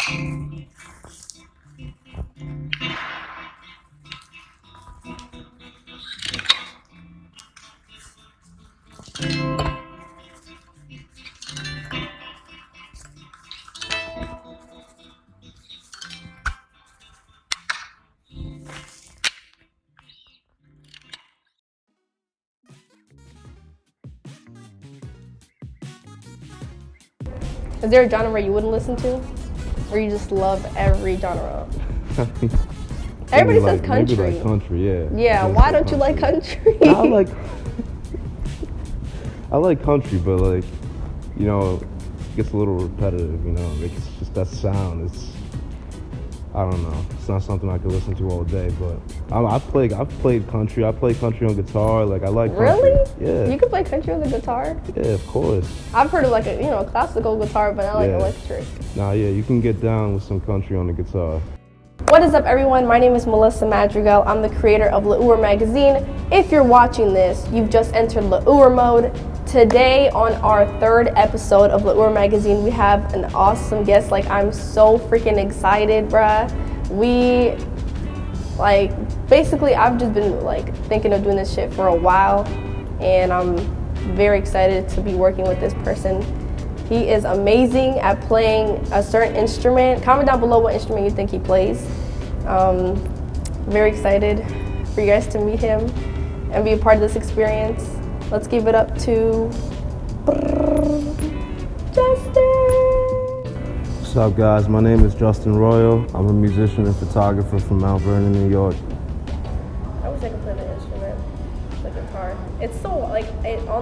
Is there a genre you wouldn't listen to? Or you just love every genre? Everybody says country. Maybe like country, yeah. Yeah, why don't you like country? I like country, but like, you know, it gets a little repetitive, you know. It's just that sound. I don't know. It's not something I could listen to all day, but I've played country. I play country on guitar. Like, I like country. Really? Yeah. You can play country on the guitar? Yeah, of course. I've heard of like a classical guitar, but I like electric. Nah, yeah, you can get down with some country on the guitar. What is up, everyone? My name is Melissa Madrigal. I'm the creator of L'Our magazine. If you're watching this, you've just entered L'Our mode. Today, on our third episode of L'Our magazine, we have an awesome guest. Like, I'm so freaking excited, bruh. Basically, I've just been like thinking of doing this shit for a while, and I'm very excited to be working with this person. He is amazing at playing a certain instrument. Comment down below what instrument you think he plays. Very excited for you guys to meet him and be a part of this experience. Let's give it up to Justin. What's up, guys? My name is Justin Royal. I'm a musician and photographer from Mount Vernon, New York. I wish I could play the instrument, the guitar. It's so like guitar.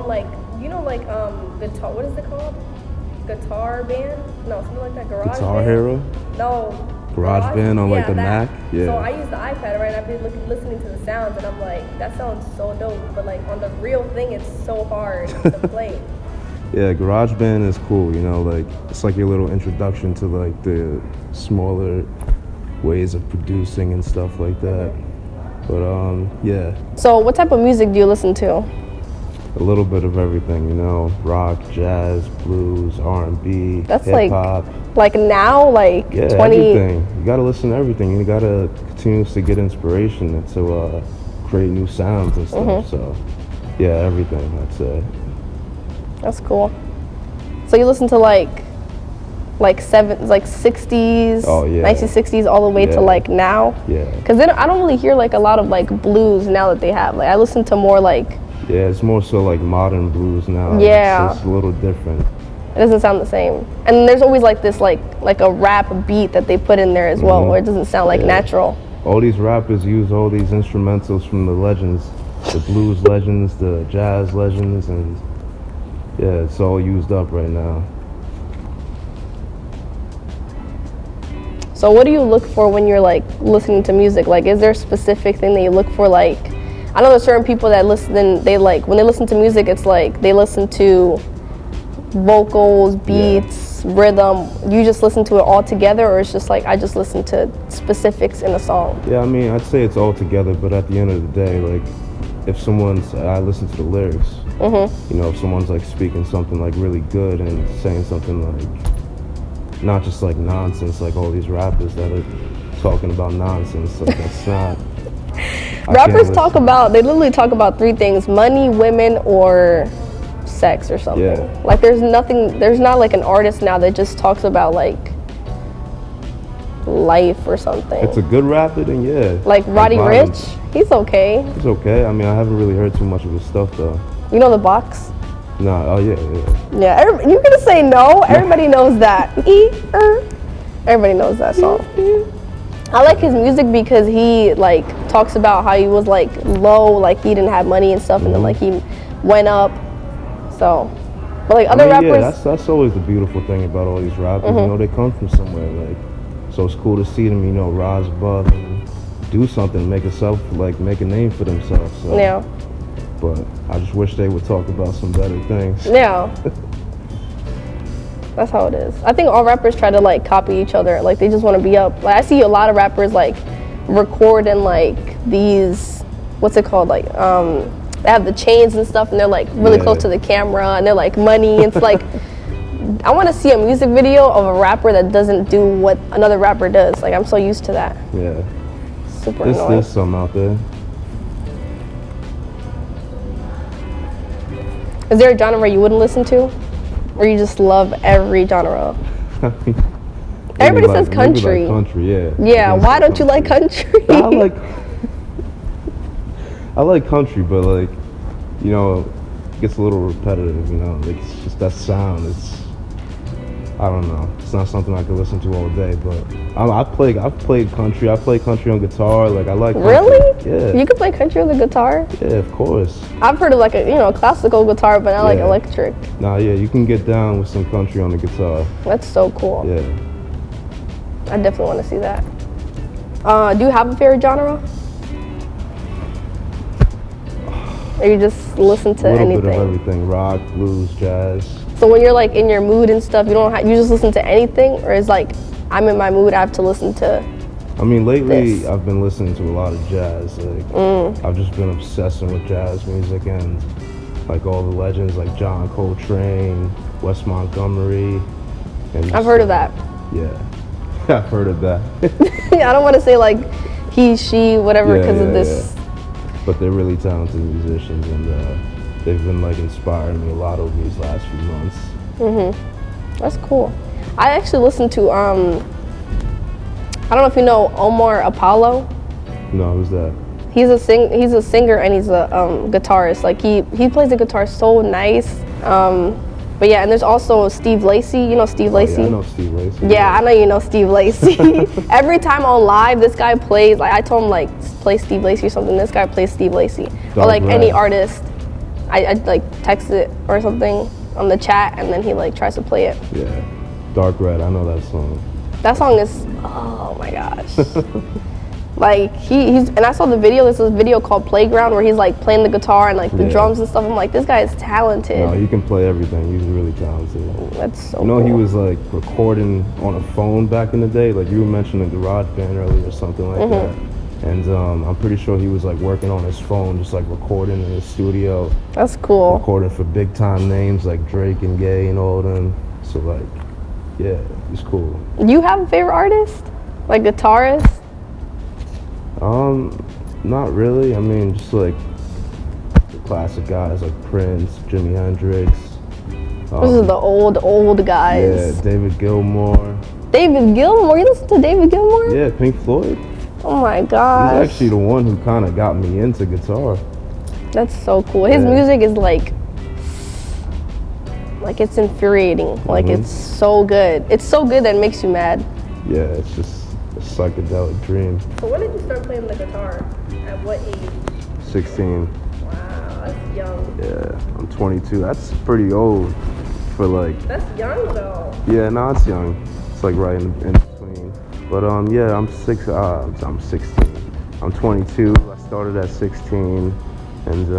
What is it called? Guitar band? No, something like that. Garage Guitar band? Hero? No. Garage band on like the that. Mac? Yeah. So I use the iPad, right? I've been listening to the sounds, and I'm like, that sounds so dope. But like on the real thing, it's so hard to play. Yeah, GarageBand is cool, you know, like it's like your little introduction to like the smaller ways of producing and stuff like that. But yeah. So what type of music do you listen to? A little bit of everything, you know, rock, jazz, blues, R&B, That's hip-hop. Like now, like yeah, 20... everything. You gotta listen to everything. You gotta continuously get inspiration to create new sounds and stuff. So yeah, everything, I'd say. That's cool. So you listen to like 60s, oh, yeah. 1960s, all the way to like now? Yeah. Because then I don't really hear like a lot of like blues now that they have. Like I listen to more like... Yeah, it's more so like modern blues now. Yeah. It's a little different. It doesn't sound the same. And there's always like this like a rap beat that they put in there as well, where it doesn't sound like natural. All these rappers use all these instrumentals from the legends, the blues legends, the jazz legends, and yeah, it's all used up right now. So what do you look for when you're like listening to music? Like, is there a specific thing that you look for? Like, I know there's certain people that when they listen to music, it's like they listen to vocals, beats, rhythm. You just listen to it all together, or it's just like I just listen to specifics in a song? Yeah, I mean, I'd say it's all together, but at the end of the day, like, if I listen to the lyrics. You know, if someone's like speaking something like really good and saying something like not just like nonsense, like all these rappers that are talking about nonsense, so that's not. Rappers they literally talk about three things: money, women, or sex or something. Yeah. Like there's not like an artist now that just talks about like life or something. It's a good rapper, then yeah. Like Roddy Ricch, he's okay. He's okay. I mean, I haven't really heard too much of his stuff though. You know The Box? No, oh yeah. Yeah, you're gonna say no? Everybody knows that. Everybody knows that song. I like his music because he like talks about how he was like low, like he didn't have money and stuff, and then like he went up. So, but like other rappers, yeah, that's always the beautiful thing about all these rappers. You know, they come from somewhere, like, so it's cool to see them, you know, rise above and do something, make a name for themselves. So. Yeah. But I just wish they would talk about some better things. Yeah. That's how it is. I think all rappers try to like copy each other. Like they just want to be up. Like I see a lot of rappers like record in like these, what's it called? Like they have the chains and stuff, and they're like really close to the camera, and they're like money. It's like I want to see a music video of a rapper that doesn't do what another rapper does. Like, I'm so used to that. Yeah. Super annoying. There's some out there. Is there a genre you wouldn't listen to? Or you just love every genre? Everybody says country. Maybe like country, yeah. Yeah, why don't you like country? I like country, but like, you know, it gets a little repetitive, you know, like it's just that sound, I don't know, it's not something I could listen to all day, but I've played country, I play country on guitar, like I like country. Really? Yeah. You can play country on the guitar? Yeah, of course. I've heard of like a classical guitar, but not like electric. Nah, yeah, you can get down with some country on the guitar. That's so cool. Yeah. I definitely want to see that. Do you have a favorite genre? Or you just listen to anything? A little bit of everything, rock, blues, jazz. So when you're like in your mood and stuff, you just listen to anything? Or is like, I'm in my mood, I have to listen to I mean, lately I've been listening to a lot of jazz. Like, I've just been obsessing with jazz music and like all the legends like John Coltrane, Wes Montgomery. And I've heard of that. Yeah, I've heard of that. I don't want to say like he, she, whatever, because of this. Yeah. But they're really talented musicians, and they've been like inspiring me a lot over these last few months. That's cool. I actually listened to I don't know if you know Omar Apollo. No, who's that? He's a singer and he's a guitarist. Like he plays the guitar so nice. But yeah, and there's also Steve Lacy. You know Steve Lacy? Yeah, I know Steve Lacy. Yeah, I know you know Steve Lacy. Every time on live, this guy plays, like I told him like play Steve Lacy or something. This guy plays Steve Lacy. Or like any artist. I like text it or something on the chat and then he like tries to play it. Yeah. Dark Red, I know that song. That song is, oh my gosh. Like he's, and I saw the video, there's this video called Playground where he's like playing the guitar and like the drums and stuff. I'm like, this guy is talented. No, he can play everything. He's really talented. That's so You know, cool. he was like recording on a phone back in the day. Like you were mentioning GarageBand earlier or something like that. And I'm pretty sure he was like working on his phone, just like recording in his studio. That's cool. Recording for big time names like Drake and Gay and all them. So like, yeah, he's cool. Do you have a favorite artist? Like guitarist? Not really. I mean, just like the classic guys like Prince, Jimi Hendrix. This is the old guys. Yeah, David Gilmour. David Gilmour? You listen to David Gilmour? Yeah, Pink Floyd. Oh my gosh. He's actually the one who kind of got me into guitar. That's so cool. His music is like it's infuriating. Like it's so good. It's so good that it makes you mad. Yeah, it's just a psychedelic dream. So when did you start playing the guitar? At what age? 16. Wow, that's young. Yeah, I'm 22. That's pretty old for like. That's young though. Yeah, no, it's young. It's like right in between. But yeah, I'm 16. I'm 22. I started at 16, and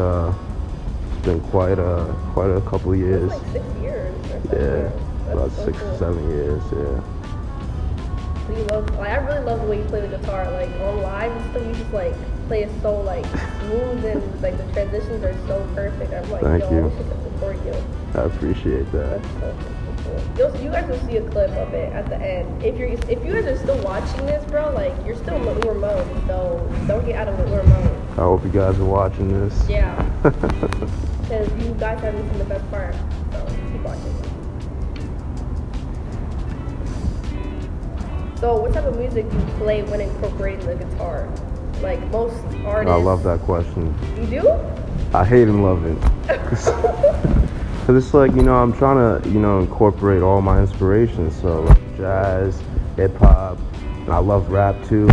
it's been quite a couple of years. Like 6 years. Yeah, about so 6 cool. or 7 years. Yeah. So you love, like, I really love the way you play the guitar. Like on live and stuff, you just like play it so like smooth and like the transitions are so perfect. I'm like, Thank you. I wish I could support you. I appreciate that. That's so cool. You guys will see a clip of it at the end. If you guys are still watching this, bro, like you're still in the mode, so don't get out of the mode. I hope you guys are watching this. Yeah. Because you guys haven't seen the best part, so keep watching. So what type of music do you play when incorporating the guitar? Like most artists. I love that question. You do? I hate and love it. Because it's like, you know, I'm trying to, you know, incorporate all my inspirations. So like jazz, hip hop, and I love rap too.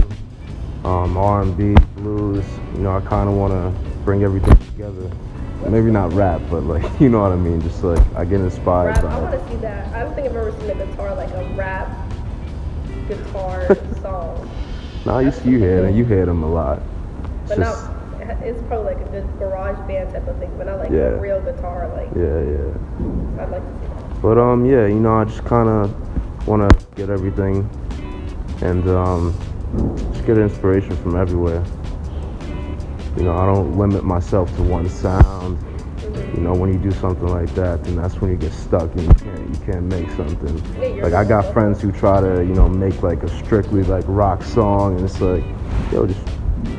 R&B, blues. You know, I kind of want to bring everything together. Maybe not rap, but like, you know what I mean? Just like, I get inspired Rap, by I it. want to see that. I don't think I've ever seen a guitar, like a rap guitar song. No, you hear them a lot. But it's probably like a good garage band type of thing, but not like Yeah. a real guitar. Like Yeah. I'd like to see that. But yeah, you know, I just kind of want to get everything and just get inspiration from everywhere. You know, I don't limit myself to one sound. You know, when you do something like that, then that's when you get stuck and you can't make something. Yeah, Like I got friends who try to, you know, make like a strictly like rock song, and it's like, yo, just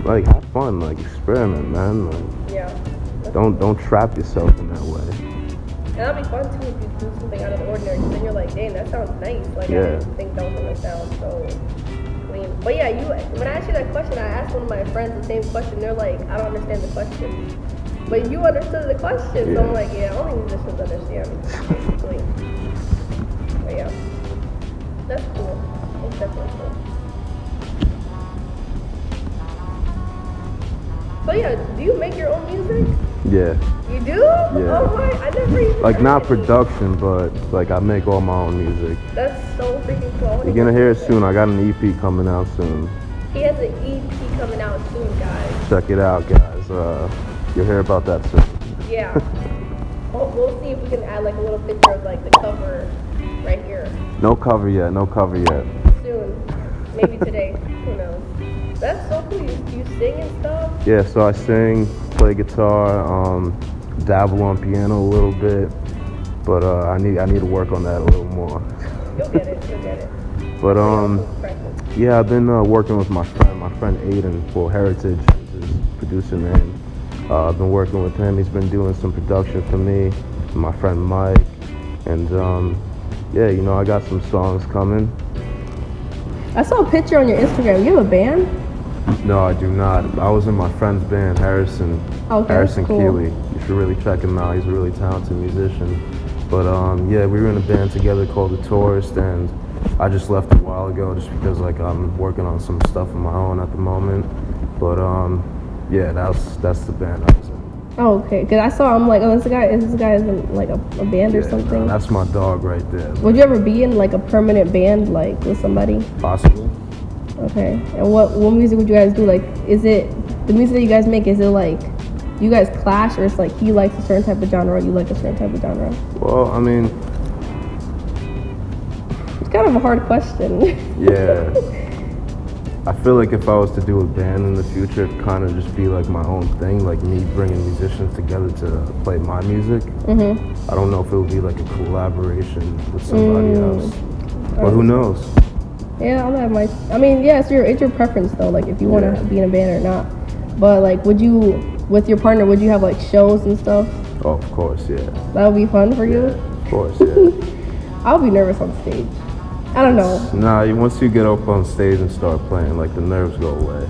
like have fun, like experiment, man. Like, Yeah. don't trap yourself in that way. And that'd be fun too if you do something out of the ordinary. Cause then you're like, dang, that sounds nice. Like Yeah. I didn't think that was gonna sound so clean. But yeah, when I asked you that question, I asked one of my friends the same question. They're like, I don't understand the question. But you understood the question, Yeah. so I'm like, yeah, only musicians understand, basically. But yeah, that's cool. That's definitely cool. So yeah, do you make your own music? Yeah. You do? Yeah. Oh my, I never even Like heard not it. production, but like I make all my own music. That's so freaking cool. You're gonna hear it soon. I got an EP coming out soon. He has an EP coming out soon, guys. Check it out, guys. You'll hear about that soon. Yeah. We'll see if we can add like a little picture of like the cover right here No cover yet. soon. Maybe today. Who knows? That's so cool. You sing and stuff? Yeah, so I sing, play guitar, dabble on piano a little bit, but I need to work on that a little more. You'll get it. But Practice. yeah, I've been working with my friend Aiden for Heritage, is his producer name. I've been working with him. He's been doing some production for me, and my friend Mike, and yeah, you know, I got some songs coming. I saw a picture on your Instagram. You have a band? No, I do not. I was in my friend's band, Harrison Okay, cool. Keeley. You should really check him out. He's a really talented musician. But yeah, we were in a band together called The Tourist, and I just left a while ago just because like I'm working on some stuff of my own at the moment. But yeah, that's the band I was in. Oh, okay. Because I saw, I'm like, oh, this guy is in like a band or Yeah, something. nah, that's my dog right there. Would you ever be in like a permanent band, like with somebody? Possibly. Okay. And what music would you guys do? Like, is it the music that you guys make? Is it like you guys clash, or it's like he likes a certain type of genre, you like a certain type of genre? Well, I mean, It's kind of a hard question. yeah. I feel like if I was to do a band in the future, it'd kind of just be like my own thing, like me bringing musicians together to play my music. Mhm. I don't know if it would be like a collaboration with somebody else, but who knows? Yeah, that might. I mean, yeah, it's your preference though. Like if you want to Yeah. be in a band or not. But like, with your partner, would you have like shows and stuff? Oh, of course, yeah. That would be fun for you. Of course, yeah. I'll be nervous on stage. I don't know. Nah, once you get up on stage and start playing, like the nerves go away.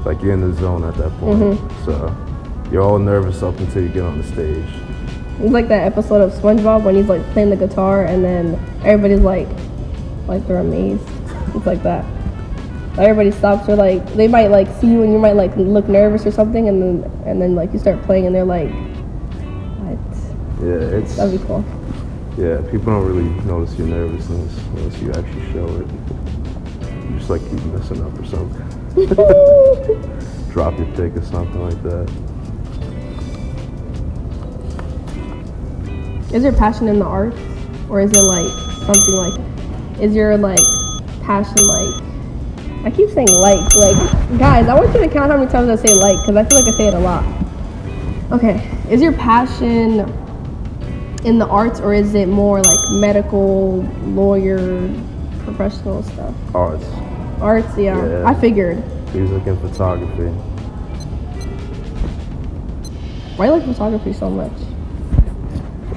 Like you're in the zone at that point. So you're all nervous up until you get on the stage. It's like that episode of SpongeBob when he's like playing the guitar and then everybody's like they're amazed. It's like that. Everybody stops, or like they might like see you and you might like look nervous or something, and then like you start playing and they're like, what? Yeah, That'd be cool. Yeah, people don't really notice your nervousness unless you actually show it. You just like keep messing up or something. Drop your pick or something like that. Is your passion in the arts, or is it like something like? Is your like passion like? I keep saying like guys. I want you to count how many times I say like, because I feel like I say it a lot. Okay, is your passion in the arts, or is it more like medical, lawyer, professional stuff? Arts. Arts, yeah. I figured. Music and photography. Why do you like photography so much?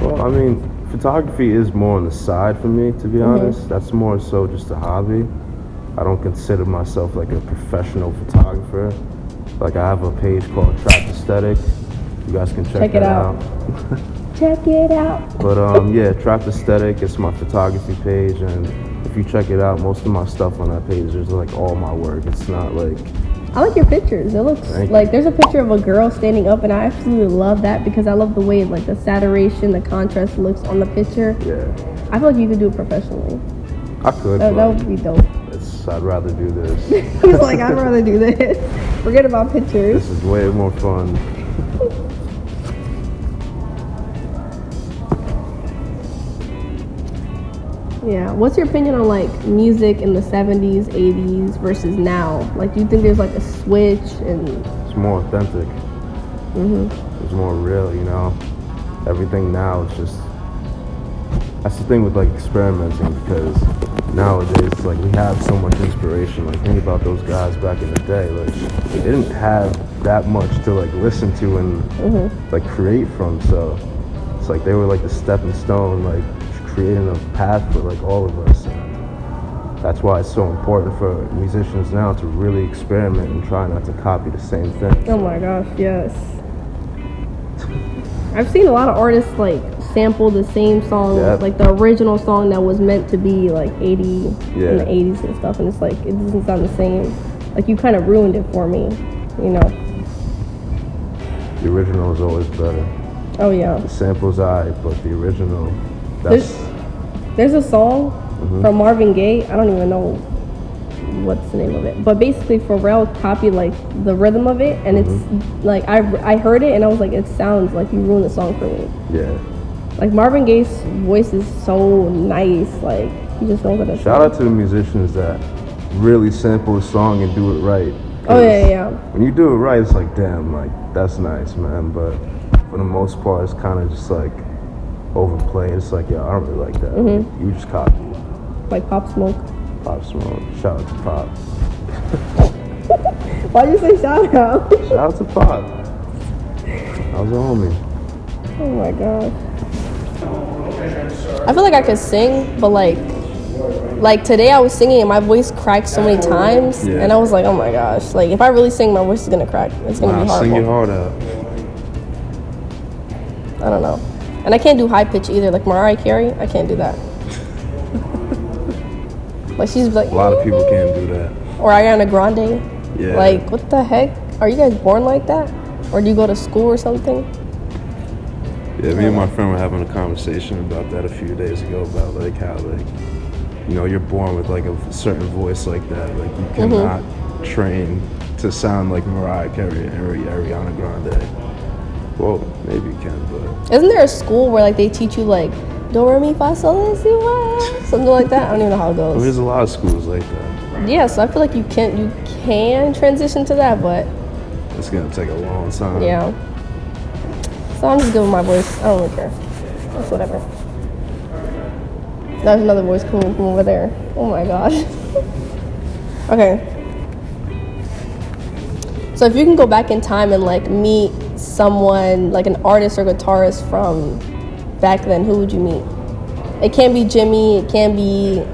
Well, I mean, photography is more on the side for me, to be honest. That's more so just a hobby. I don't consider myself like a professional photographer. Like I have a page called Trap Aesthetic. You guys can check it that out. Check it out. But yeah, Trap Aesthetic is my photography page, and if you check it out, most of my stuff on that page is like all my work. It's not like... I like your pictures. It looks like there's a picture of a girl standing up, and I absolutely love that because I love the way like the saturation, the contrast looks on the picture. Yeah. I feel like you could do it professionally. I could. That would be dope. I'd rather do this. He's like, I'd rather do this. Forget about pictures. This is way more fun. Yeah. What's your opinion on like music in the 70s, 80s versus now? Like, do you think there's like a switch and It's more authentic. It's more real, you know. everything now is just, that's the thing with like experimenting, because nowadays it's like we have so much inspiration. Like think about those guys back in the day, like they didn't have that much to like listen to and like create from, so it's like they were like the stepping stone, like creating a path for like all of us. And that's why it's so important for musicians now to really experiment and try not to copy the same thing. Oh my gosh, yes. I've seen a lot of artists like sample the same song, like the original song that was meant to be like 80 in the 80s and stuff, and it's like it doesn't sound the same. Like you kind of ruined it for me, you know. The original is always better. Oh yeah. The sample's alright, but the original, there's a song from Marvin Gaye. I don't even know what's the name of it, but basically Pharrell copied like the rhythm of it, and it's like I heard it and I was like, it sounds like you ruined the song for me. Yeah. Like Marvin Gaye's voice is so nice. Like he just knows how to. Shout out to the musicians that really sample a song and do it right. Oh yeah. When you do it right, it's like, damn, like that's nice, man. But for the most part, it's kind of just like overplayed. It's like, yeah, I don't really like that. You just copy it. Like Pop Smoke. Pop Smoke. Shout out to Pop. Why'd you say shout out? Shout out to Pop. I was a homie. Oh my gosh. I feel like I could sing, but like today I was singing and my voice cracked so many times, and I was like, oh my gosh, like if I really sing, my voice is gonna crack. It's gonna be horrible. Sing your heart out. I don't know, and I can't do high pitch either. Like Mariah Carey, I can't do that. Like she's like a lot of people can't do that. Or Ariana Grande. Yeah. Like what the heck? Are you guys born like that, or do you go to school or something? Yeah, me and my friend were having a conversation about that a few days ago, about like how like, you know, you're born with like a certain voice like that. Like you cannot train to sound like Mariah Carey or Ariana Grande. Well, maybe you can, but isn't there a school where like they teach you like do re mi fa sol la si la, something like that? I don't even know how it goes. Well, there's a lot of schools like that. Yeah, so I feel like you can transition to that, but it's gonna take a long time. Yeah. So I'm just good with my voice. I don't really care. That's whatever. There's another voice coming from over there. Oh my gosh. Okay. So if you can go back in time and like meet someone, like an artist or guitarist from back then, who would you meet? It can't be Jimmy, it can't be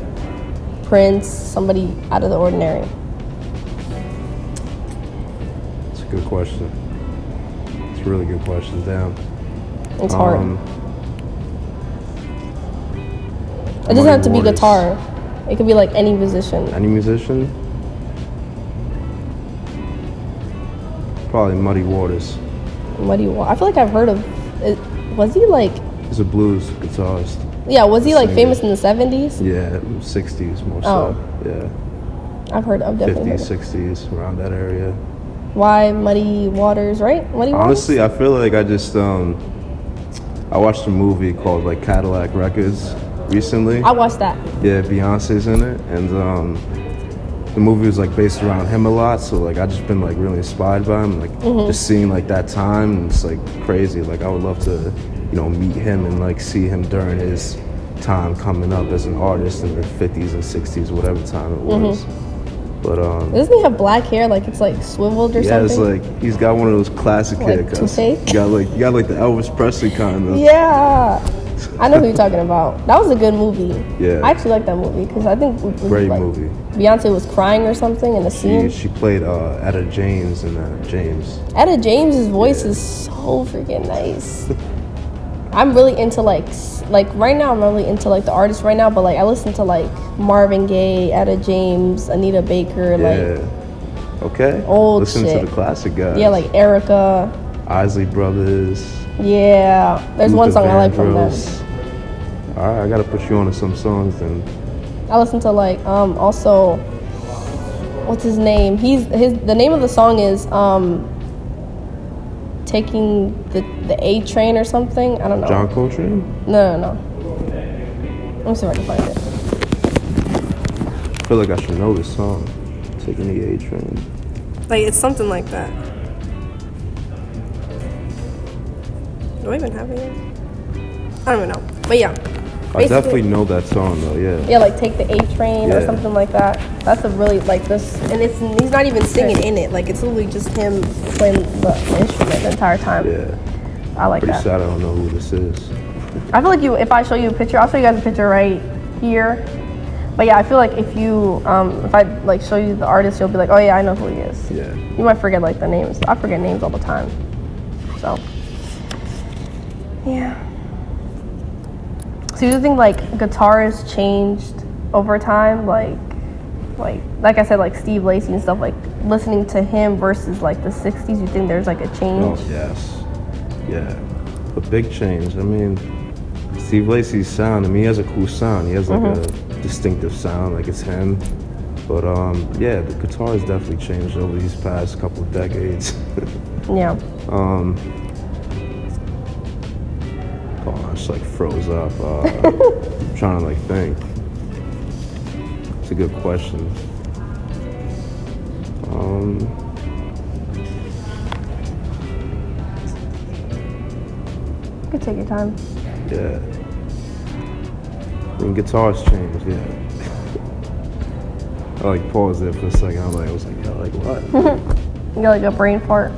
Prince, somebody out of the ordinary. It's a good question. It's a really good question. Damn. It's hard. It doesn't have to be guitar. It could be like any musician. Any musician? Probably Muddy Waters. Muddy Waters. I feel like I've heard of it. Was he like... He's a blues guitarist. Yeah, was he like famous in the 70s? Yeah, 60s more so. Yeah. I've definitely 50s, 60s, around that area. Why Muddy Waters, right? Muddy Waters? Honestly, I feel like I just, I watched a movie called like Cadillac Records recently. I watched that. Yeah, Beyonce's in it, and the movie was like based around him a lot, so like I just been like really inspired by him, like just seeing like that time, and it's like crazy. Like I would love to, you know, meet him and like see him during his time coming up as an artist in the 50s and 60s, whatever time it was. But doesn't he have black hair? Like it's like swiveled or something? Yeah, it's like he's got one of those classic haircuts. Toupee? You got like the Elvis Presley kind of. Yeah, I know who you're talking about. That was a good movie. Yeah, I actually like that movie because I think great movie. Beyonce was crying or something in the scene. She played Etta James in James. Etta James's voice is so freaking nice. I'm really into like right now I'm really into like the artists right now, but like I listen to like Marvin Gaye, Etta James, Anita Baker, okay. Old listen shit. To the classic guys. Yeah, like Erica, Isley Brothers. Yeah, there's one song I like from them. All right, I gotta put you on to some songs then. I listen to like also, what's his name? The name of the song is Taking the A Train or something. I don't know. John Coltrane? No. Let me see if I can find it. I feel like I should know this song. Taking the A Train. Like it's something like that. Do I even have it yet? I don't even know. But yeah. I definitely know that song though, yeah. Yeah, like Take the A Train or something like that. That's a really, like this, and he's not even singing in it. Like, it's literally just him playing the instrument the entire time. Yeah. I like Pretty that. sad I don't know who this is. I feel like if I show you a picture, I'll show you guys a picture right here. But yeah, I feel like if I like show you the artist, you'll be like, oh yeah, I know who he is. Yeah. You might forget like the names. I forget names all the time. So, yeah. So you think like guitar has changed over time? Like I said, like Steve Lacy and stuff, like listening to him versus like the 60s, you think there's like a change? Oh, yes. Yeah. A big change. I mean, Steve Lacy's sound, I mean, he has a cool sound. He has like a distinctive sound, like it's him. But yeah, the guitar has definitely changed over these past couple of decades. Yeah. Oh, I just like froze up. I'm trying to like think. It's a good question. You can take your time. Yeah. I mean, guitars changed, yeah. I like paused there for a second. I was like, yeah, like what? You got like a brain fart.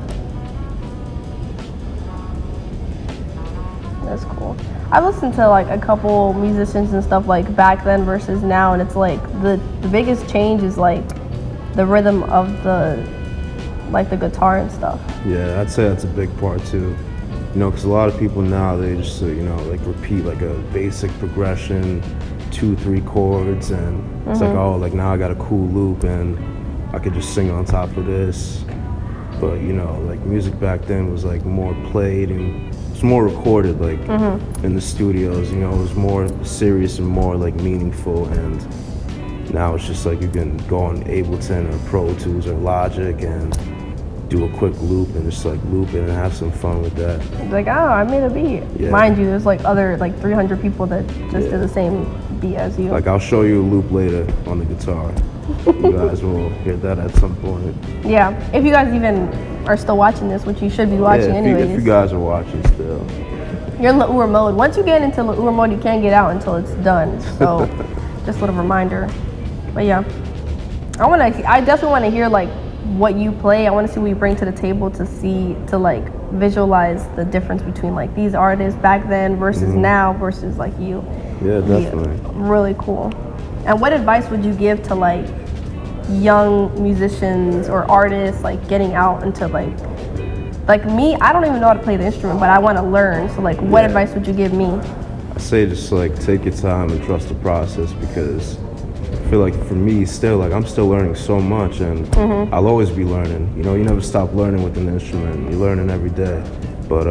That's cool. I've listened to like a couple musicians and stuff like back then versus now, and it's like the biggest change is like the rhythm of the guitar and stuff. Yeah, I'd say that's a big part too. You know, because a lot of people now, they just, you know, like repeat like a basic progression, 2-3 chords, and it's like, oh, like now I got a cool loop and I could just sing on top of this. But, you know, like music back then was like more played and it's more recorded, like in the studios, you know, it was more serious and more like meaningful. And now it's just like you can go on Ableton or Pro Tools or Logic and do a quick loop and just like loop it and have some fun with that. Like, oh, I made a beat. Yeah. Mind you, there's like other like 300 people that just did the same beat as you. Like I'll show you a loop later on the guitar. You guys will hear that at some point. Yeah, if you guys even are still watching this, which you should be watching anyways. If you guys are watching still. You're in L'Ur mode. Once you get into L'Ur mode, you can't get out until it's done. So, just a little reminder. But yeah, I definitely want to hear like what you play. I want to see what you bring to the table to like visualize the difference between like these artists back then versus now versus like you. Yeah, definitely. Really cool. And what advice would you give to like young musicians or artists like getting out into like me? I don't even know how to play the instrument, but I want to learn. So like, what advice would you give me? I say just like take your time and trust the process, because I feel like for me still, like I'm still learning so much, and I'll always be learning. You know, you never stop learning with an instrument. You're learning every day. But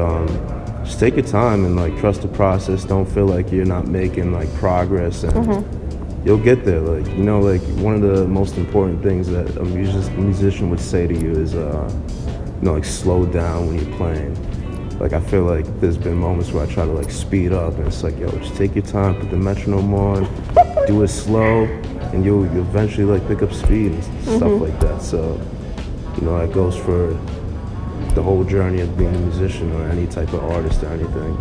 just take your time and like trust the process. Don't feel like you're not making like progress, and you'll get there. Like, you know, like one of the most important things that a musician would say to you is, you know, like slow down when you're playing. Like I feel like there's been moments where I try to like speed up, and it's like, yo, just take your time, put the metronome on, do it slow, and you'll eventually like pick up speed and stuff like that. So, you know, that goes for the whole journey of being a musician or any type of artist or anything.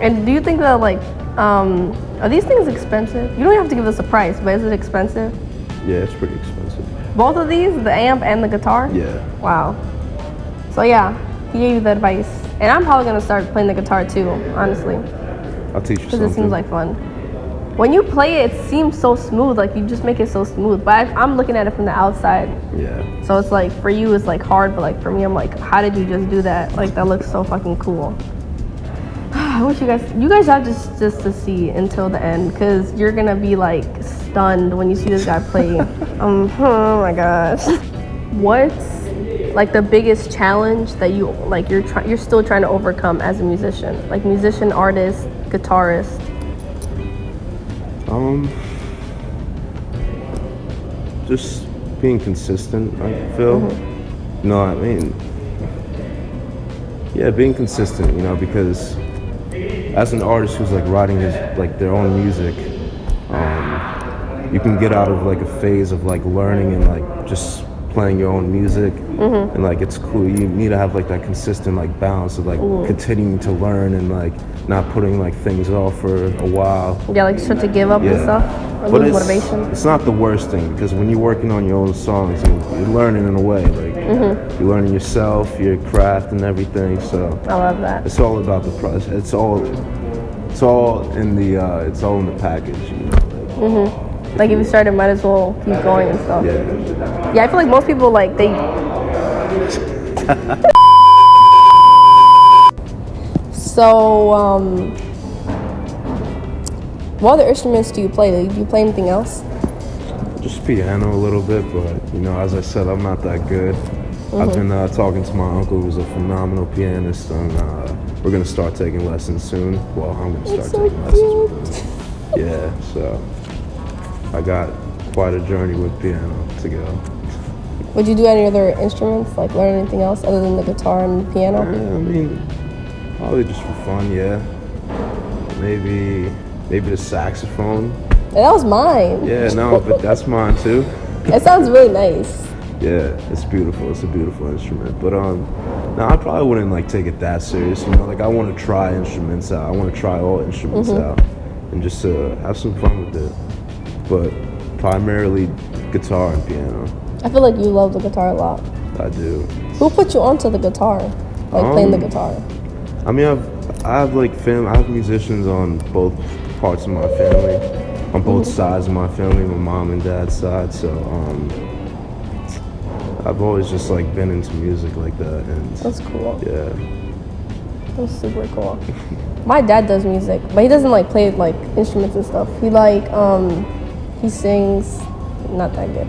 And do you think that like, are these things expensive? You don't have to give us a price, but is it expensive? Yeah, it's pretty expensive. Both of these, the amp and the guitar? Yeah. Wow. So yeah, he gave you the advice. And I'm probably gonna start playing the guitar too, honestly. I'll teach you something. Because it seems like fun. When you play it, it seems so smooth, like you just make it so smooth. But I'm looking at it from the outside. Yeah. So it's like, for you it's like hard, but like for me, I'm like, how did you just do that? Like that looks so fucking cool. I wish you guys have just to see until the end, because you're gonna be like stunned when you see this guy play. Oh my gosh. What's like the biggest challenge that you like you're still trying to overcome as a musician, like musician, artist, guitarist? Just being consistent, I feel. No, I mean, yeah, being consistent, you know, because as an artist who's like writing their own music, you can get out of like a phase of like learning and like just playing your own music, and like it's cool. You need to have like that consistent like balance of like continuing to learn and like not putting like things off for a while. Yeah, like start to give up and stuff, or But lose motivation. It's not the worst thing, because when you're working on your own songs, you're learning in a way. Like you're learning yourself, your craft, and everything. So I love that. it's all about the process. It's all in the package. You know, Like if you started, might as well keep going and stuff. yeah. Yeah, I feel like most people like they. So, what other instruments do you play? Do you play anything else? Just piano a little bit, but you know, as I said, I'm not that good. I've been talking to my uncle, who's a phenomenal pianist, and we're gonna start taking lessons soon. Well, I'm gonna start taking lessons with him. Yeah, so I got quite a journey with piano to go. Would you do any other instruments, like learn anything else other than the guitar and piano? Yeah, I mean, probably just for fun, yeah. Maybe the saxophone. Yeah, that was mine. Yeah, no, but that's mine too. It sounds really nice. Yeah, it's beautiful. It's a beautiful instrument. But no, I probably wouldn't like take it that serious. You know, like I want to try instruments out. I want to try all instruments out, and just have some fun with it. But primarily guitar and piano. I feel like you love the guitar a lot. I do. Who put you onto the guitar? Like playing the guitar? I mean, I have musicians on both parts of my family, on both sides of my family, my mom and dad's side. So I've always just like been into music like that, and That's cool. yeah. That's super cool. My dad does music, but he doesn't like play like instruments and stuff. He like he sings, not that good,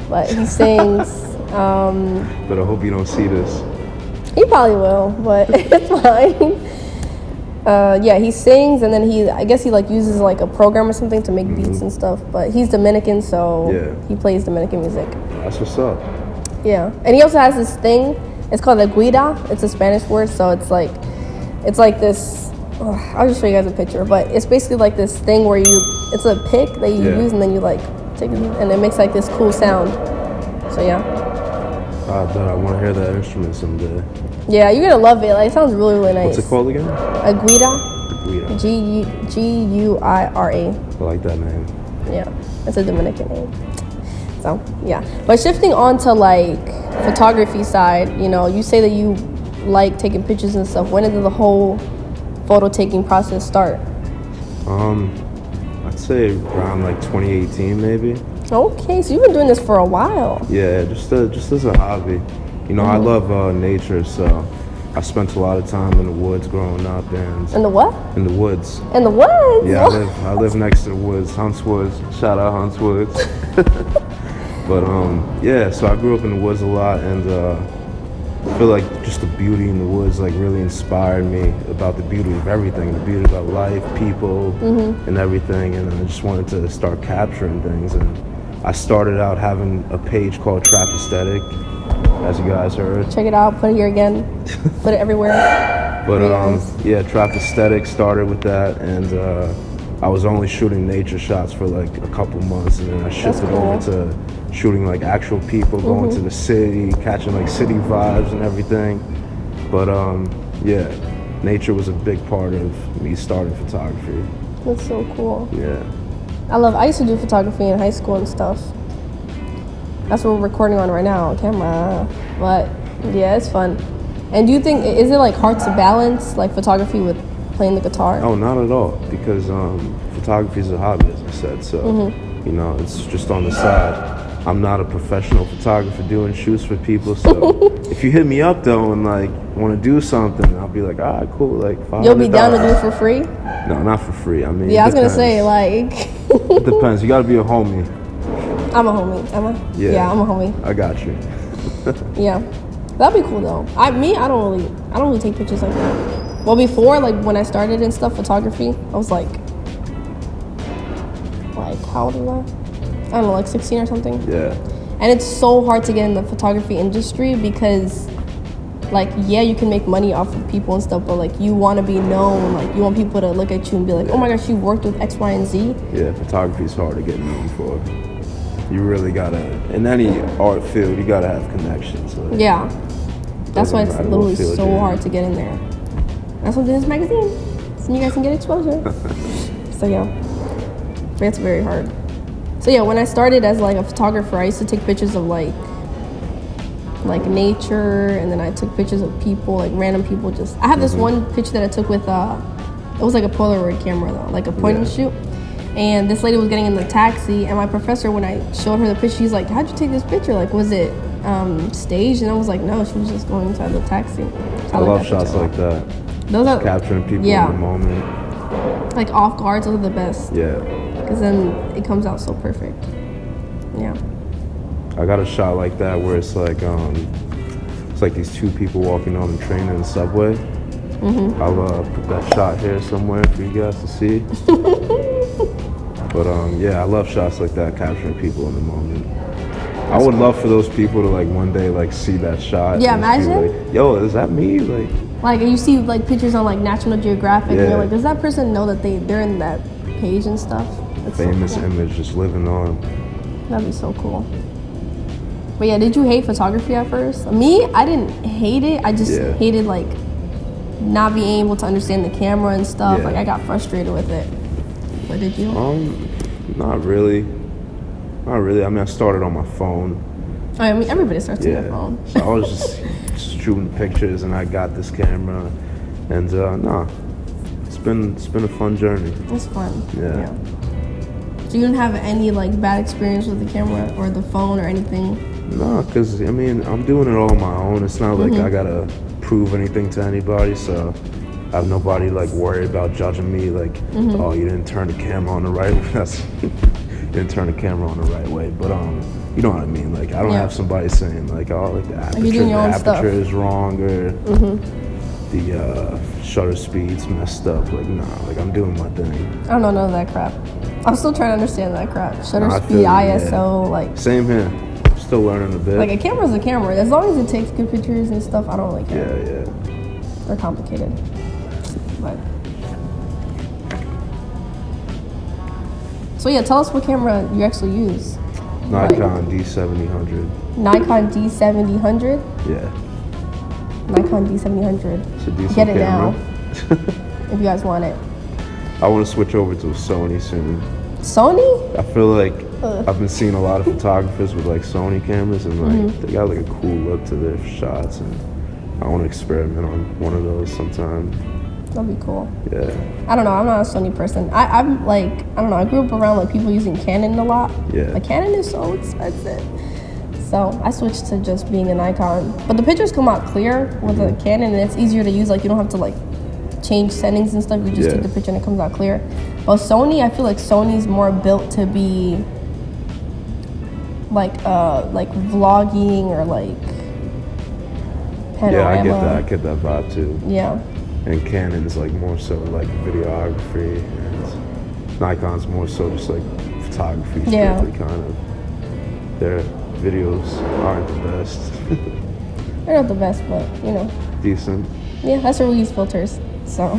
but he sings. But I hope you don't see this. He probably will, but it's fine. Yeah, he sings, and then I guess he like uses like a program or something to make beats and stuff. But he's Dominican, so he plays Dominican music. That's what's up. Yeah, and he also has this thing. It's called a guida. It's a Spanish word, so it's like this. I'll just show you guys a picture, but it's basically like this thing where it's a pick that you use, and then you like take it, and it makes like this cool sound. So yeah. I bet I want to hear that instrument someday. Yeah, you're gonna love it. Like it sounds really, really nice. What's it called again? A guida. Guida. Guira. I like that name. Yeah, it's a Dominican name. So yeah, but shifting on to like photography side, you know, you say that you like taking pictures and stuff. When did the whole photo taking process start? I'd say around like 2018 maybe. Okay, so you've been doing this for a while. Yeah, just as a hobby. You know, I love nature, so I spent a lot of time in the woods growing up, and In the what? in the woods. In the woods? Yeah, I live next to the woods, Hunts Woods. Shout out Hunts Woods. But yeah, so I grew up in the woods a lot, and I feel like just the beauty in the woods like really inspired me about the beauty of everything, the beauty about life, people, and everything. And I just wanted to start capturing things, and I started out having a page called Trap Aesthetic, as you guys heard. Check it out. Put it here again. Put it everywhere. But yeah, Trap Aesthetic started with that, and I was only shooting nature shots for like a couple months, and then I shifted over to shooting like actual people, going to the city, catching like city vibes and everything. But yeah, nature was a big part of me starting photography. That's so cool. Yeah. I used to do photography in high school and stuff. That's what we're recording on right now, on camera. But yeah, it's fun. And do you think, is it like hard to balance like photography with playing the guitar? Oh, not at all, because photography is a hobby, as I said. So, you know, it's just on the side. I'm not a professional photographer doing shoots for people. So if you hit me up though and like want to do something, I'll be like, all right, cool. Like $500. You'll be down to do it for free? No, not for free. I mean, yeah, I was gonna say like. It depends. You gotta be a homie. I'm a homie. Am I? Yeah, I'm a homie. I got you. Yeah, that'd be cool though. I don't really take pictures like that. Well, before like when I started and stuff, photography, I was like how old was I don't know, like 16 or something. Yeah. And it's so hard to get in the photography industry because, like, yeah, you can make money off of people and stuff, but like you want to be known, like you want people to look at you and be like, oh my gosh, you worked with X, Y, and Z. Yeah, photography is hard to get known for. You really gotta, in any art field, you gotta have connections. Like, yeah. That's why it's matter what literally field so you're in. hard to get in there. That's what this magazine, so you guys can get exposure. So yeah, it's very hard. So yeah, when I started as like a photographer, I used to take pictures of like nature, and then I took pictures of people, like random people. Just I have this one picture that I took with it was like a Polaroid camera though, like a point and shoot. And this lady was getting in the taxi, and my professor, when I showed her the picture, she's like, "How'd you take this picture? Like, was it staged?" And I was like, "No, she was just going inside the taxi." So I love shots like that. Those are Capturing people in the moment. like off guards are the best. Yeah. Because then it comes out so perfect. Yeah. I got a shot like that where it's like these two people walking on the train and the subway. I'll put that shot here somewhere for you guys to see. But yeah, I love shots like that, capturing people in the moment. I would love for those people to like one day like see that shot. Yeah, and imagine. be like, yo, is that me? Like you see like pictures on like National Geographic, and Yeah. you're like, does that person know that they're in that page and stuff? That's Famous so cool. image just living on. That'd be so cool. But yeah, did you hate photography at first? Me, I didn't hate it. I just hated like not being able to understand the camera and stuff. Yeah. Like I got frustrated with it. What did you? Not really. Not really. I mean, I started on my phone. I mean, everybody starts on their phone. So I was just shooting pictures, and I got this camera, and it's been a fun journey. It's fun. Yeah. So you didn't have any like bad experience with the camera or the phone or anything? No, because I mean, I'm doing it all on my own. It's not like I gotta prove anything to anybody, so I have nobody like worried about judging me. Like, oh, you didn't turn the camera on the right way. You didn't turn the camera on the right way. But you know what I mean. Like, I don't have somebody saying like, oh, like the aperture is wrong, or the shutter speed's messed up. Like, nah, like I'm doing my thing. I don't know none of that crap. I'm still trying to understand that crap. Shutter I speed, feel you, ISO, like. Same here. Still learning a bit. Like a camera's a camera. As long as it takes good pictures and stuff, I don't really care. Yeah. They're complicated. But. So yeah, tell us what camera you actually use. Nikon D7000. Nikon D7000? Yeah. Nikon D7000. It's a decent Get it camera. now. If you guys want it. I want to switch over to a Sony soon. Sony? I feel like I've been seeing a lot of photographers with like Sony cameras, and like they got like a cool look to their shots, and I want to experiment on one of those sometime. That'd be cool. Yeah. I don't know. I'm not a Sony person. I'm like, I don't know. I grew up around like people using Canon a lot. Yeah. Like Canon is so expensive. So I switched to just being a Nikon. But the pictures come out clear with a Canon, and it's easier to use. Like you don't have to like change settings and stuff. You just take the picture and it comes out clear. But Sony, I feel like Sony's more built to be like vlogging or like panorama. Yeah, I get that vibe too. Yeah. And Canon is like more so like videography, and Nikon's more so just like photography. Yeah. Strictly, kind of. Their videos aren't the best. They're not the best, but you know. Decent. Yeah, that's where we use filters. So.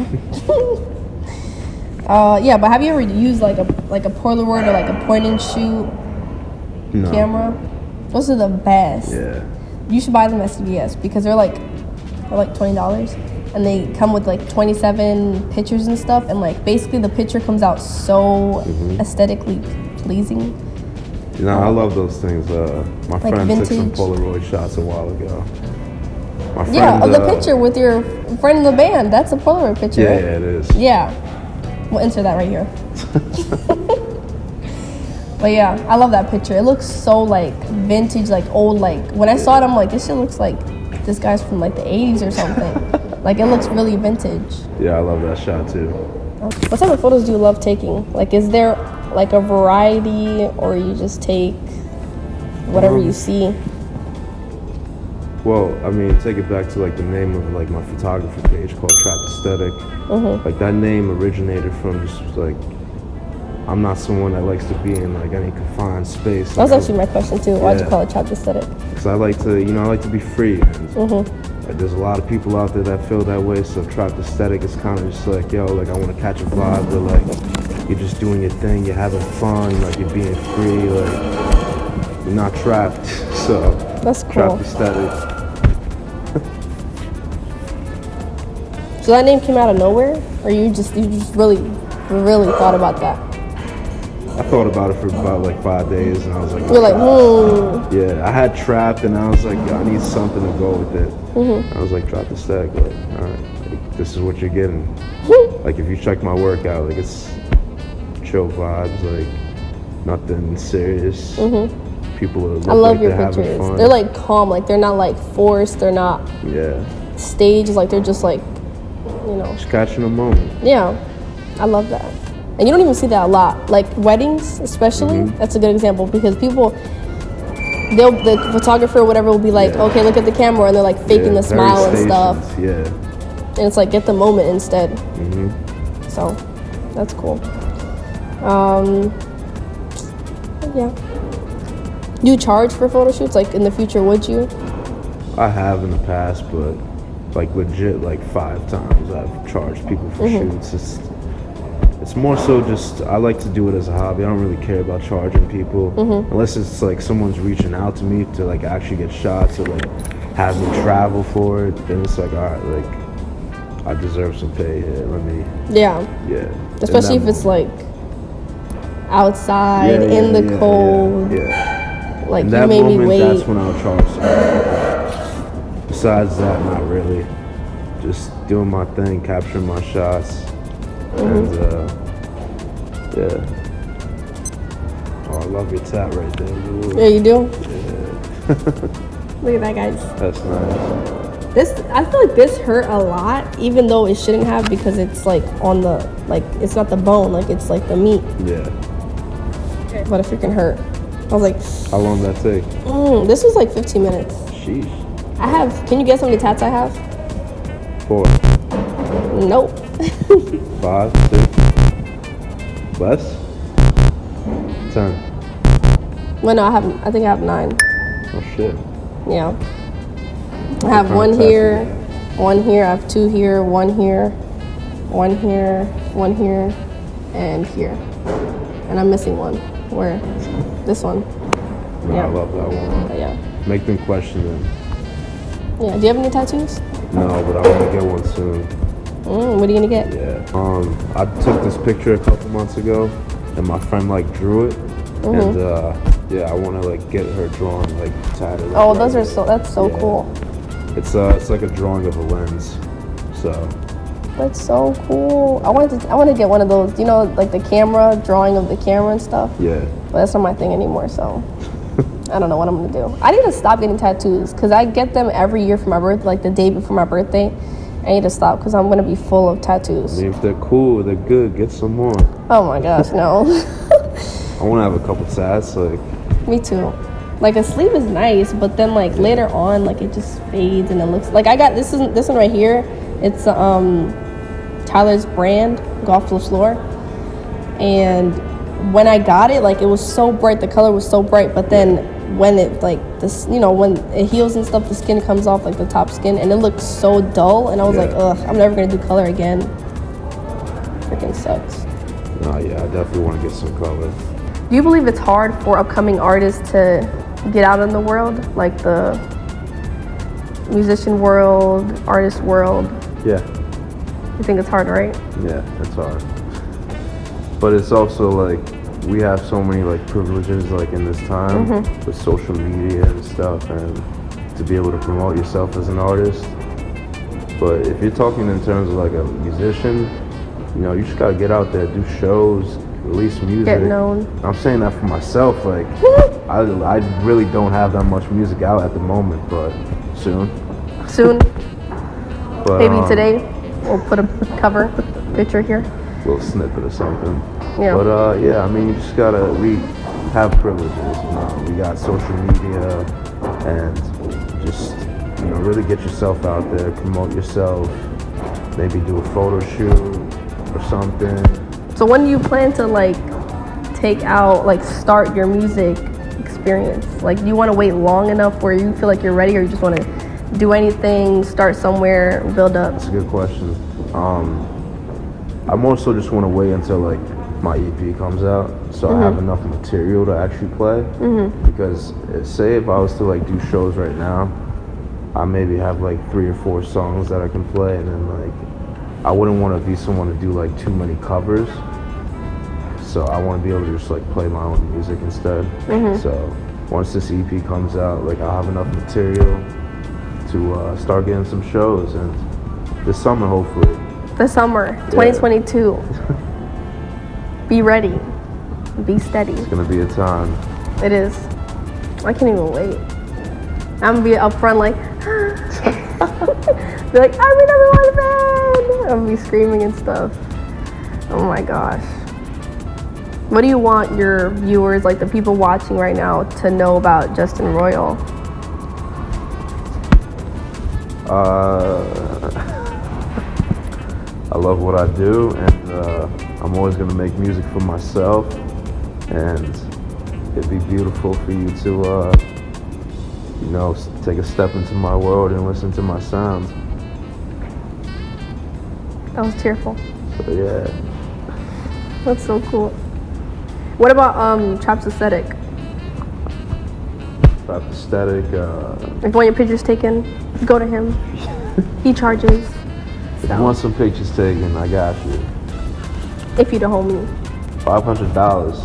Yeah, but have you ever used like a Polaroid or like a point and shoot camera? Those are the best. Yeah. You should buy them at CVS because they're like $20. And they come with like 27 pictures and stuff, and like basically the picture comes out so aesthetically pleasing. You know, I love those things. My like friend vintage. took some Polaroid shots a while ago. My friend, Yeah, the picture with your friend in the band, that's a Polaroid picture. Yeah, right? yeah, it is. Yeah, we'll insert that right here. But yeah, I love that picture. It looks so like vintage, like old. Like when I saw it, I'm like, this shit looks like this guy's from like the 80s or something. Like it looks really vintage. Yeah, I love that shot too. What type of photos do you love taking? Like, is there like a variety, or you just take whatever you see? Well, I mean, take it back to like the name of like my photography page called Trapped Aesthetic. Like that name originated from just like, I'm not someone that likes to be in like any confined space. That was actually my question too. Why'd you call it Trapped Aesthetic? Because I like to, I like to be free. And, like, there's a lot of people out there that feel that way, so Trapped Aesthetic is kind of just like, yo, like I want to catch a vibe where like you're just doing your thing, you're having fun, like you're being free, like you're not trapped. So That's cool. trapped aesthetic. So that name came out of nowhere, or you just really thought about that? I thought about it for about like 5 days, and I was like, You're like, yeah, I had trapped, and I was like, I need something to go with it. I was like, drop the stack, like, all right, like, this is what you're getting. Like, if you check my workout, like, it's chill vibes, like, nothing serious. People are I love like your they're having pictures. fun. They're like calm, like they're not like forced, they're not staged, like they're just like, you know. Just catching a moment. Yeah, I love that. And you don't even see that a lot. Like weddings, especially, that's a good example because people, the photographer or whatever will be like, okay, look at the camera, and they're like faking the smile and stuff. Yeah. And it's like, get the moment instead. So, that's cool. Yeah. Do you charge for photo shoots? Like in the future, would you? I have in the past, but like legit, like 5 times I've charged people for shoots. It's more so just, I like to do it as a hobby. I don't really care about charging people unless it's like someone's reaching out to me to like actually get shots or like have me travel for it. Then it's like, all right, like I deserve some pay here. Let me. Yeah. Especially if it's like outside in the cold. Like in you that made moment, me wait. that's when I'll charge something. Besides that, not really. Just doing my thing, capturing my shots. And oh, I love your tat right there. Ooh. Yeah, you do? Yeah. Look at that, guys. That's nice. This, I feel like this hurt a lot, even though it shouldn't have, because it's like on the, like, it's not the bone, like it's like the meat. Yeah. But it freaking hurt. I was like, how long did that take? This was like 15 minutes. Sheesh. I have, can you guess how many tats I have? 4. Nope. 5, 6. Less? 10. Well, no, I think I have 9. Oh shit. Yeah. I have 1 here, 1 here, I have 2 here, 1 here, 1 here, 1 here, and here. And I'm missing 1. Where? This one. No, I love that one. Yeah. Make them question them. Yeah. Do you have any tattoos? No, but I want to get one soon. What are you gonna get? Yeah. I took this picture a couple months ago, and my friend like drew it, and I want to like get her drawn like tatted. Like, oh, those are so. That's so cool. It's like a drawing of a lens. So. That's so cool. I want to get one of those. You know, like the camera drawing of the camera and stuff. Yeah. But that's not my thing anymore. So. I don't know what I'm gonna do. I need to stop getting tattoos because I get them every year for my birthday, like the day before my birthday. I need to stop because I'm gonna be full of tattoos. I mean, if they're cool, they're good. Get some more. Oh my gosh, no. I want to have a couple tats, like. Me too. Like a sleeve is nice, but then like later on, like it just fades and it looks like I got this one right here. It's Tyler's brand Golf Floor, and when I got it, like it was so bright. The color was so bright, but then when it like this, you know, when it heals and stuff, the skin comes off, like the top skin, and it looks so dull. And I was like, ugh, I'm never gonna do color again. Freaking sucks. Oh yeah, I definitely want to get some color. Do you believe it's hard for upcoming artists to get out in the world, like the musician world, artist world? Yeah. You think it's hard, right? Yeah, it's hard. But it's also like we have so many like privileges like in this time with social media and stuff, and to be able to promote yourself as an artist. But if you're talking in terms of like a musician, you know, you just gotta get out there, do shows, release music. Get known. I'm saying that for myself. Like I really don't have that much music out at the moment, but soon. But, maybe today we'll put a cover picture here. Little snippet or something. Yeah. But yeah, I mean, you just gotta, we have privileges, you know. We got social media and just, you know, really get yourself out there, promote yourself, maybe do a photo shoot or something. So when do you plan to like start your music experience? Like, do you want to wait long enough where you feel like you're ready, or you just want to do anything, start somewhere, build up? That's a good question. I more so just want to wait until like my EP comes out, so I have enough material to actually play. Because say if I was to like do shows right now, I maybe have like 3 or 4 songs that I can play, and then like I wouldn't want to be someone to do like too many covers. So I want to be able to just like play my own music instead. So once this EP comes out, like I'll have enough material to start getting some shows, and this summer hopefully. The summer, 2022. Be ready. Be steady. It's gonna be a time. It is. I can't even wait. I'm gonna be up front like, be like, I'm in everyone's band. I'm gonna be screaming and stuff. Oh my gosh. What do you want your viewers, like the people watching right now, to know about Justin Royal? I love what I do, and I'm always gonna make music for myself, and it'd be beautiful for you to take a step into my world and listen to my sounds. That was tearful. So yeah. That's so cool. What about Trap's aesthetic? Trap aesthetic. If you want your pictures taken, go to him. He charges. If you want some pictures taken, I got you. If you the homie. $500.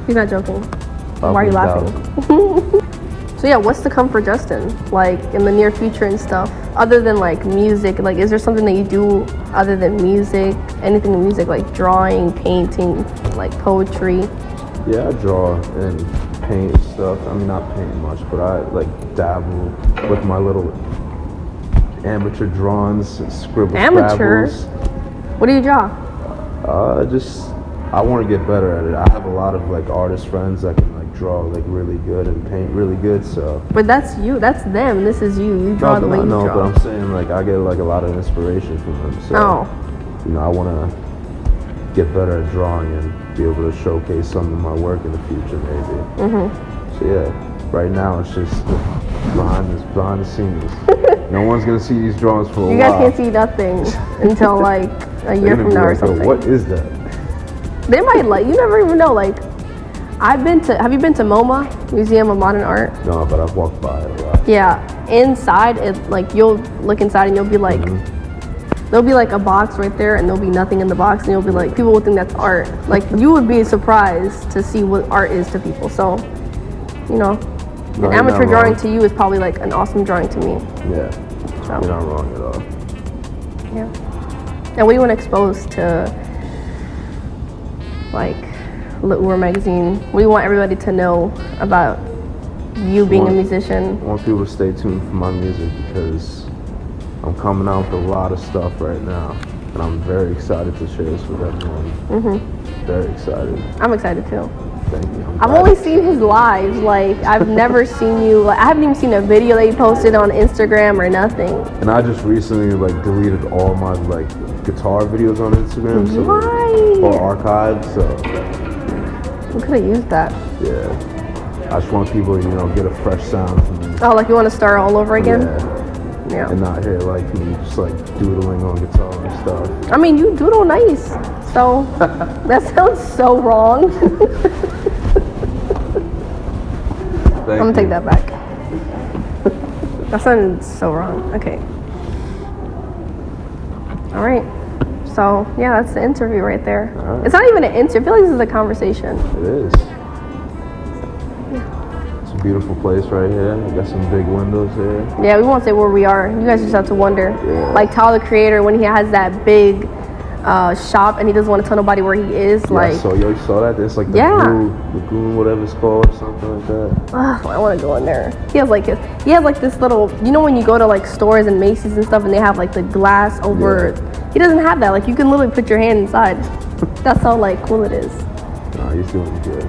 He's not joking. Why are you laughing? So yeah, what's to come for Justin? Like in the near future and stuff? Other than like music, like is there something that you do other than music? Anything in music, like drawing, painting, like poetry? Yeah, I draw and paint and stuff. I mean, not paint much, but I like dabble with my little amateur drawings, scribble Amateur? scrabbles. What do you draw? I want to get better at it. I have a lot of like artist friends that can like draw like really good and paint really good. So. But that's you. That's them. This is you. You draw the way you draw. No, but I'm saying like I get like a lot of inspiration from them. So. I want to get better at drawing and be able to showcase some of my work in the future, maybe. So yeah, right now it's just behind the scenes. No one's gonna see these drawings for a while. You guys can't see nothing until like a year from now or something. What is that? They might like, you never even know. Like, have you been to MoMA, Museum of Modern Art? No, but I've walked by it a lot. Yeah, inside it, like you'll look inside and you'll be like, there'll be like a box right there and there'll be nothing in the box and you'll be like, people will think that's art. Like you would be surprised to see what art is to people. So, an amateur drawing to you is probably like an awesome drawing to me. Yeah, so. You're not wrong at all. Yeah. And what do you want to expose to like L'Our magazine? What do you want everybody to know about you being a musician? I want people to stay tuned for my music because I'm coming out with a lot of stuff right now, and I'm very excited to share this with everyone. Very excited. I'm excited too. Thank you. I've only seen his lives. Like I've never seen you. Like I haven't even seen a video that he posted on Instagram or nothing. And I just recently like deleted all my like guitar videos on Instagram, so or archived. So we could have used that. Yeah. I just want people to get a fresh sound from me. Oh, like you want to start all over again? Yeah. And not hear like me just like doodling on guitar and stuff. I mean, you doodle nice, so that sounds so wrong. I'm gonna take that back. That sounded so wrong. Okay. All right. So yeah, that's the interview right there. Right. It's not even an interview. I feel like this is a conversation. It is. It's a beautiful place right here. We got some big windows here. Yeah, we won't say where we are. You guys just have to wonder. Yeah. Like Tyler, the Creator, when he has that big shop and he doesn't want to tell nobody where he is. Yeah, like, so you saw that? It's like the Lagoon, whatever it's called, or something like that. I want to go in there. He has like this little, when you go to like stores and Macy's and stuff and they have like the glass over. Yeah. He doesn't have that. Like you can literally put your hand inside. That's how like cool it is. Nah, he's doing good.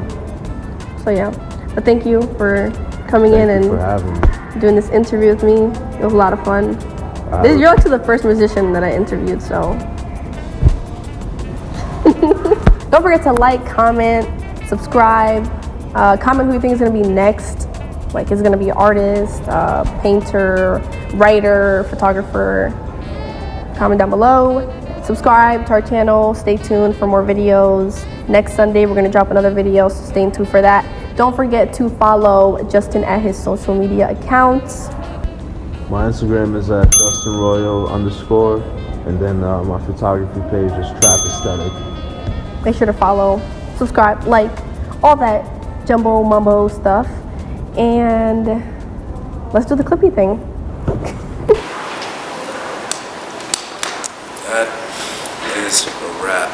So yeah, but thank you for coming in and doing this interview with me. It was a lot of fun. You're actually the first musician that I interviewed, so. Don't forget to like, comment, subscribe, comment who you think is going to be next. Like, is it going to be an artist, painter, writer, photographer? Comment down below. subscribe to our channel. Stay tuned for more videos. Next Sunday, we're going to drop another video, so stay tuned for that. Don't forget to follow Justin at his social media accounts. My Instagram is at JustinRoyal_, and then my photography page is Trap Aesthetic. Make sure to follow, subscribe, like, all that jumbo mumbo stuff. And let's do the clippy thing. That is a wrap.